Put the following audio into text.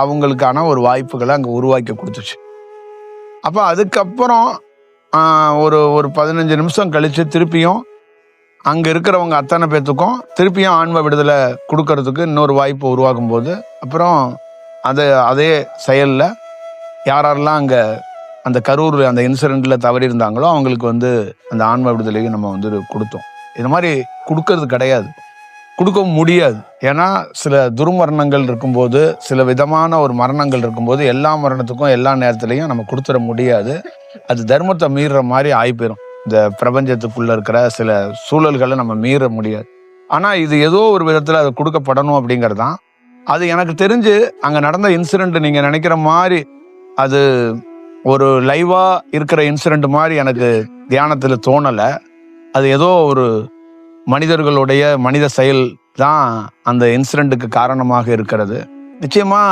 அவங்களுக்கான ஒரு வாய்ப்புகளை அங்கே உருவாக்கி கொடுத்துச்சு. அப்போ அதுக்கப்புறம் ஒரு ஒரு 15 நிமிஷம் கழிச்சு திருப்பியும் அங்கே இருக்கிறவங்க அத்தனை பேர்த்துக்கும் திருப்பியும் ஆன்ம விடுதலை கொடுக்கறதுக்கு இன்னொரு வாய்ப்பு உருவாகும் போது அப்புறம் அதே செயலில் யாரெல்லாம் அங்கே அந்த கரூர் அந்த இன்சிடெண்ட்டில் தவறி இருந்தாங்களோ அவங்களுக்கு அந்த ஆன்ம விடுதலையும் நம்ம கொடுத்தோம். இது மாதிரி கொடுக்கறது கிடையாது, கொடுக்கவும் முடியாது. ஏன்னா சில துர்மரணங்கள் இருக்கும்போது, சில விதமான ஒரு மரணங்கள் இருக்கும்போது எல்லா மரணத்துக்கும் எல்லா நேரத்துலையும் நம்ம கொடுத்துட முடியாது. அது தர்மத்தை மீறுற மாதிரி ஆகிப்போயிடும். இந்த பிரபஞ்சத்துக்குள்ள இருக்கிற சில சூழல்களை நம்ம மீற முடியாது. ஆனால் இது ஏதோ ஒரு விதத்தில் அது கொடுக்கப்படணும் அப்படிங்கிறது தான். அது எனக்கு தெரிஞ்சு அங்கே நடந்த இன்சிடெண்ட் நீங்கள் நினைக்கிற மாதிரி அது ஒரு லைவா இருக்கிற இன்சிடெண்ட் மாதிரி எனக்கு தியானத்தில் தோணலை. அது ஏதோ ஒரு மனித செயல் தான் அந்த இன்சிடெண்ட்டுக்கு காரணமாக இருக்கிறது. நிச்சயமா